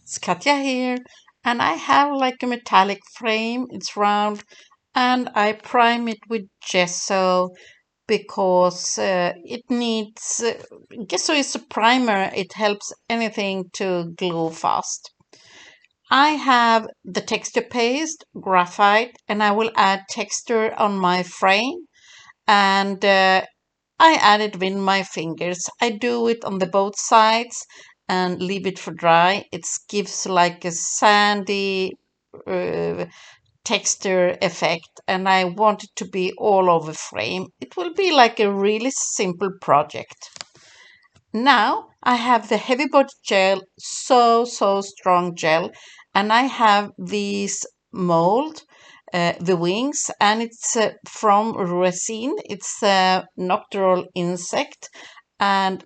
it's Katja here, and I have like a metallic frame. It's round, and I prime it with gesso because it needs gesso is a primer. It helps anything to glue fast. I have the texture paste, graphite, and I will add texture on my frame, and I add it with my fingers. I do it on the both sides and leave it for dry. It gives like a sandy uh, texture effect, and I want it to be all over frame. It will be like a really simple project. Now I have the heavy body gel, so strong gel, and I have these mold, the wings, and it's from resin. It's a nocturnal insect, and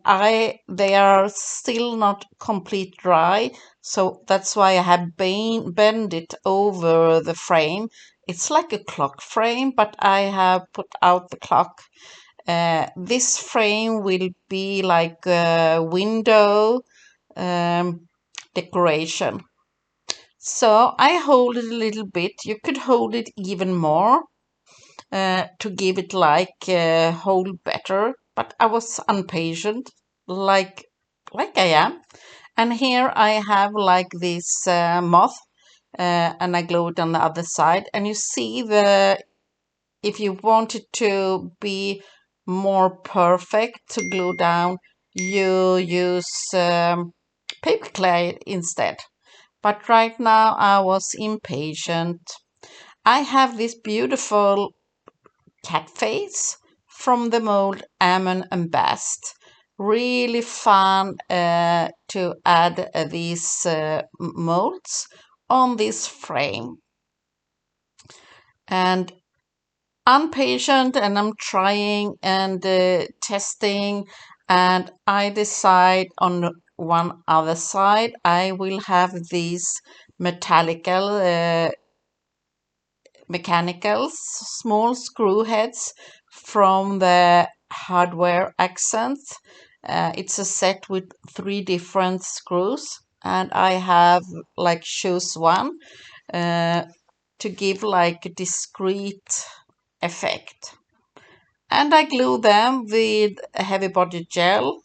they are still not complete dry, so that's why I have bend it over the frame. It's like a clock frame, but I have put out the clock. This frame will be like a window decoration. So I hold it a little bit. You could hold it even more to give it like hold better, but I was impatient, like I am. And here I have like this moth, and I glue it on the other side. And you see if you want it to be more perfect to glue down, you use paper clay instead. But right now I was impatient. I have this beautiful cat face from the mold Ammon and Bast. Really fun to add these molds on this frame. And I'm patient and I'm trying and testing, and I decide on one other side I will have these mechanicals, small screw heads from the hardware accents. It's a set with 3 different screws, and I have like choose one uh, to give like a discreet effect. And I glue them with a heavy body gel.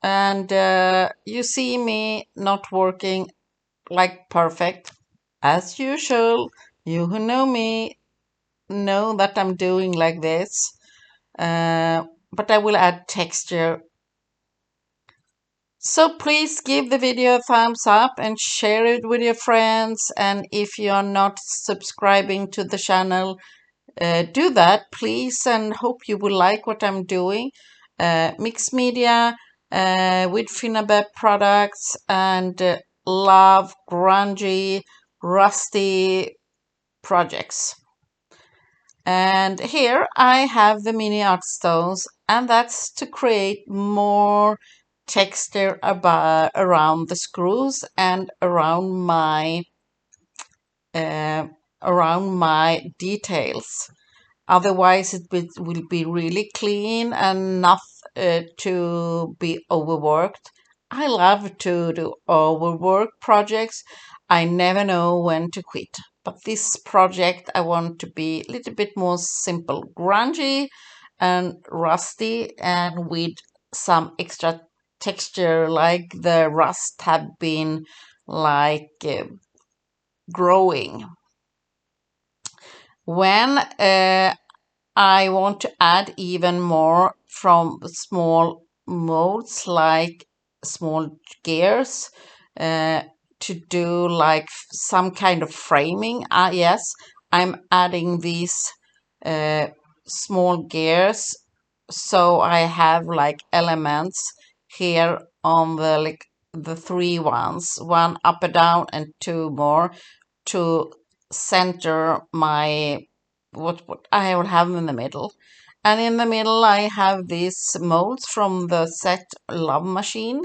And you see me not working like perfect as usual. You who know me know that I'm doing like this, but I will add texture. So please give the video a thumbs up and share it with your friends. And if you are not subscribing to the channel, do that, please, and hope you will like what I'm doing. Mixed media with Finnabe products, and love grungy, rusty projects. And here I have the mini art stones, and that's to create more texture around the screws and uh, around my details. Otherwise, will be really clean and not to be overworked. I love to do overwork projects. I never know when to quit. But this project, I want to be a little bit more simple, grungy and rusty, and with some extra texture, like the rust have been like growing. When I want to add even more from small molds, like small gears, to do like some kind of framing. Yes, I'm adding these uh, small gears, so I have like elements here on the 3 ones, one up and down and 2 more to center my what I will have in the middle. And in the middle I have these molds from the set Love Machine,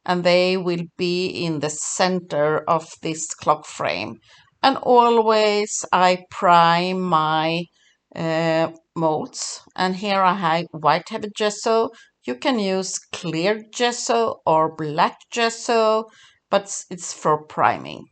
and they will be in the center of this clock frame. And always I prime my molds. And here I have white heavy gesso. You can use clear gesso or black gesso. but it's for priming.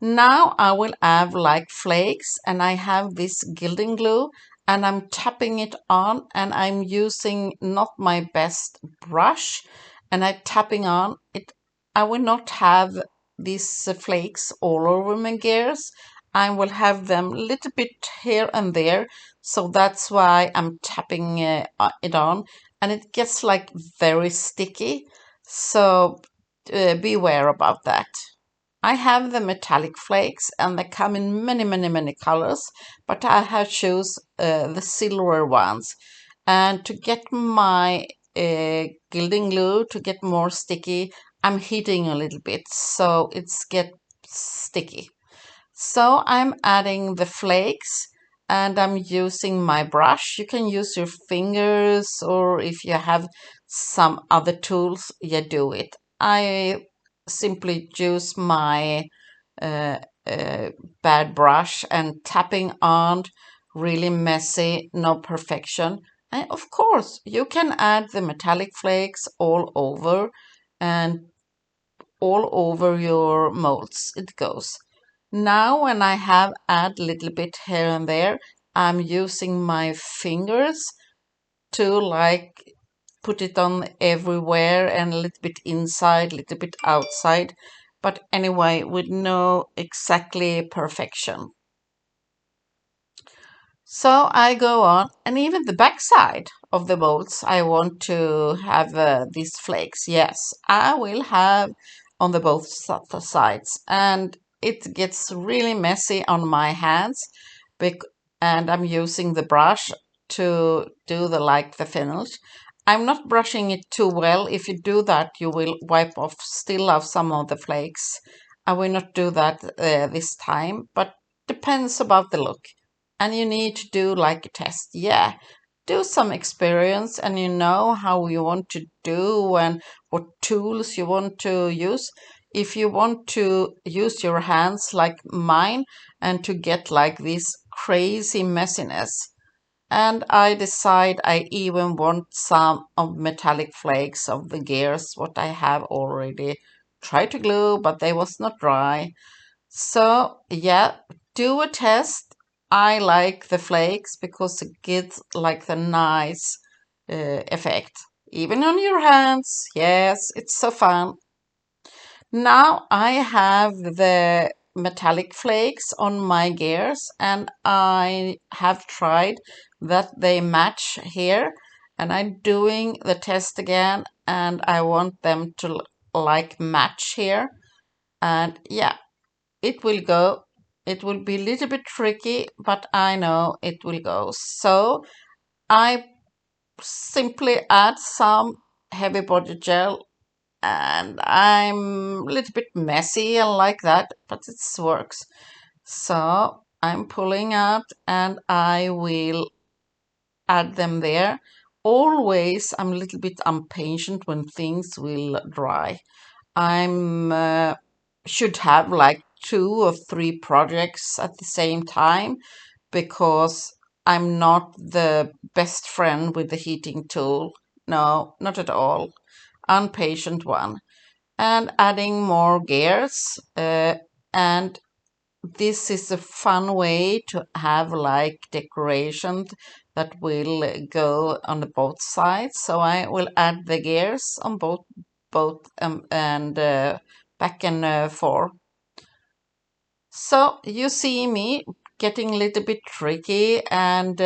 Now I will have like flakes, and I have this gilding glue, and I'm tapping it on, and I'm using not my best brush, and I'm tapping on it. I will not have these flakes all over my gears. I will have them a little bit here and there, so that's why I'm tapping it on, and it gets like very sticky. So beware about that. I have the metallic flakes, and they come in many, many, many colors, but I have choose the silver ones. And to get my gilding glue to get more sticky, I'm heating a little bit so it's get sticky. So I'm adding the flakes, and I'm using my brush. You can use your fingers, or if you have some other tools, you do it. I simply use my uh, uh, bad brush and tapping on, really messy, no perfection. And of course, you can add the metallic flakes all over, and all over your molds it goes. Now when I have add a little bit here and there, I'm using my fingers to like put it on everywhere, and a little bit inside, a little bit outside, but anyway with no exactly perfection. So I go on, and even the backside of the molds, I want to have these flakes. Yes, I will have on the both sides, and it gets really messy on my hands, and I'm using the brush to do the like the finish. I'm not brushing it too well. If you do that, you will wipe off still of some of the flakes. I will not do that this time, but depends about the look, and you need to do like a test. Yeah, do some experience, and you know how you want to do and what tools you want to use. If you want to use your hands like mine and to get like this crazy messiness, and I decide I even want some of metallic flakes of the gears what I have already tried to glue, but they was not dry. So yeah, do a test. I like the flakes because it gives like the nice effect. Even on your hands. Yes, it's so fun. Now I have the metallic flakes on my gears, and I have tried that they match here, and I'm doing the test again, and I want them to like match here. And yeah, it will go. It will be a little bit tricky, but I know it will go. So I simply add some heavy body gel, and I'm a little bit messy and like that, but it works. So I'm pulling out, and I will add them there. Always, I'm a little bit impatient when things will dry. I'm should have like 2 or 3 projects at the same time, because I'm not the best friend with the heating tool. No, not at all. Impatient one. And adding more gears. And this is a fun way to have like decorations that will go on the both sides. So I will add the gears on both and back and forth. So you see me getting a little bit tricky, and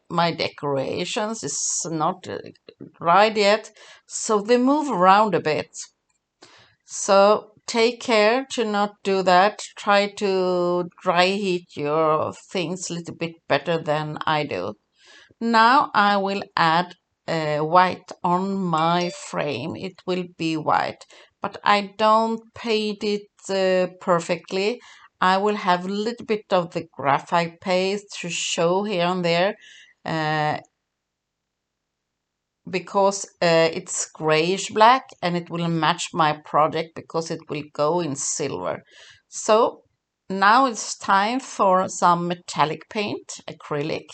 my decorations is not right yet, so they move around a bit. So take care to not do that. Try to dry heat your things a little bit better than I do. Now I will add white on my frame. It will be white, but I don't paint it perfectly. I will have a little bit of the graphite paste to show here and there, uh, because it's grayish black, and it will match my project because it will go in silver. So now it's time for some metallic paint, acrylic,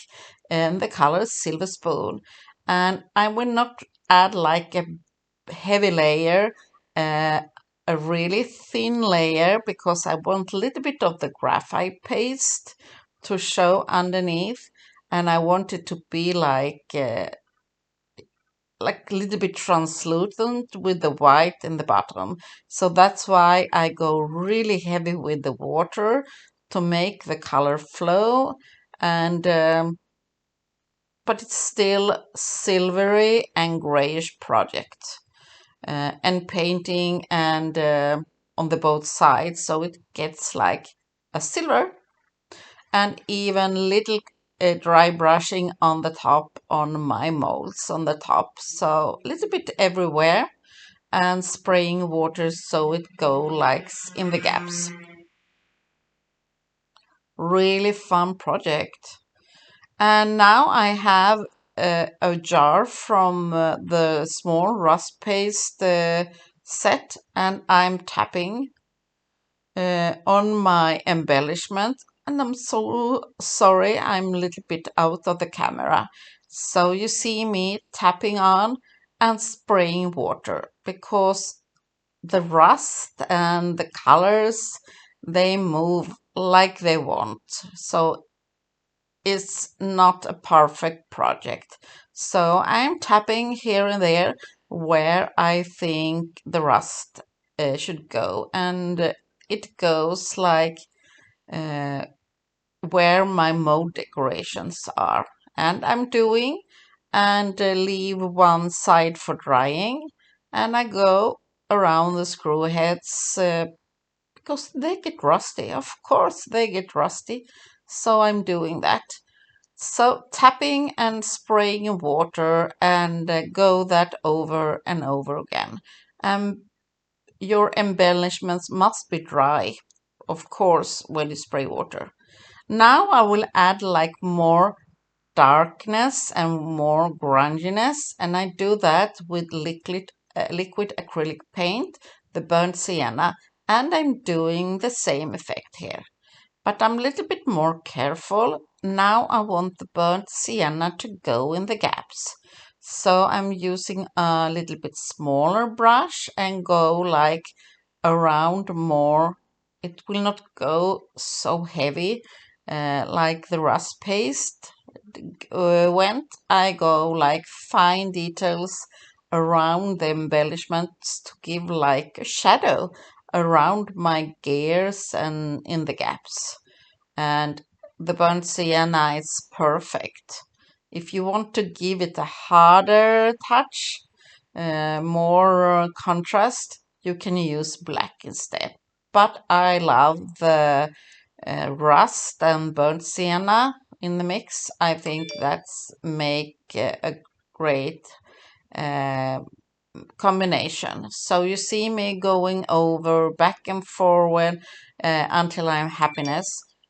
and the color silver spoon. And I will not add like a heavy layer. a really thin layer because I want a little bit of the graphite paste to show underneath, and I want it to be like a little bit translucent with the white in the bottom. So that's why I go really heavy with the water to make the color flow, and but it's still silvery and grayish project, and painting and on the both sides, so it gets like a silver, and even little dry brushing on the top on my molds on the top, so a little bit everywhere, and spraying water so it go like in the gaps. Really fun project. And now I have a jar from the small rust paste set, and I'm tapping on my embellishment, and I'm so sorry I'm a little bit out of the camera. So you see me tapping on and spraying water because the rust and the colors, they move like they want. So it's not a perfect project. So I'm tapping here and there where I think the rust should go, and it goes like uh, where my mold decorations are. And I'm doing and leave one side for drying, and I go around the screw heads because they get rusty. Of course, they get rusty. So I'm doing that. So tapping and spraying water, and go that over and over again. Your embellishments must be dry, of course, when you spray water. Now I will add like more darkness and more grunginess, and I do that with liquid acrylic paint, the burnt sienna, and I'm doing the same effect here. But I'm a little bit more careful. Now I want the burnt sienna to go in the gaps. So I'm using a little bit smaller brush and go like around more. It will not go so heavy like the rust paste went. I go like fine details around the embellishments to give like a shadow around my gears and in the gaps. And the burnt sienna is perfect. If you want to give it a harder touch, more contrast, you can use black instead. But I love the rust and burnt sienna in the mix. I think that's make a great uh, combination. So you see me going over back and forward until I'm happiness.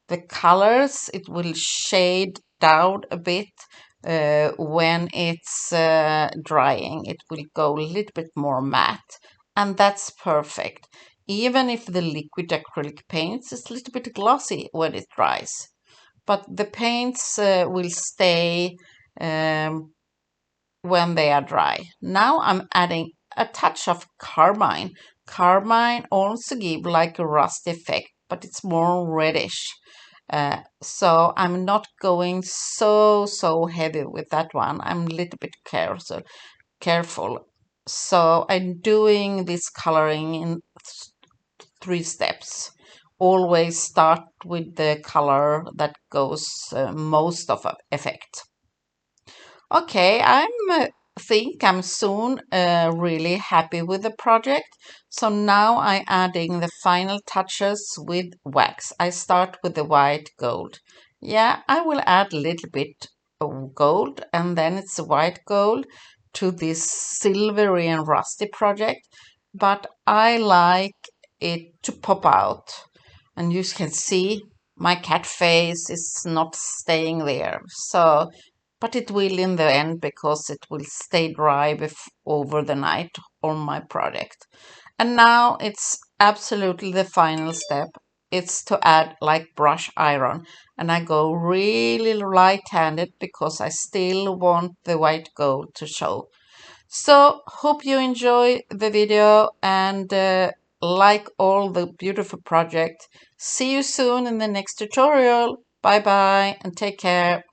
The colors, it will shade down a bit when it's drying. It will go a little bit more matte, and that's perfect. Even if the liquid acrylic paints is a little bit glossy when it dries, but the paints will stay when they are dry. Now I'm adding a touch of carmine. Carmine also give like a rust effect, but it's more reddish. So I'm not going so heavy with that one. I'm a little bit careful. So I'm doing this coloring in 3 steps. Always start with the color that goes most of effect. Okay, think I'm soon really happy with the project. So now I'm adding the final touches with wax. I start with the white gold. Yeah, I will add a little bit of gold, and then it's white gold to this silvery and rusty project. But I like it to pop out. And you can see my cat face is not staying there. So but it will in the end because it will stay dry over the night on my product. And now it's absolutely the final step. It's to add like brush iron, and I go really light-handed because I still want the white gold to show. So hope you enjoy the video, and like all the beautiful project. See you soon in the next tutorial. Bye bye and take care.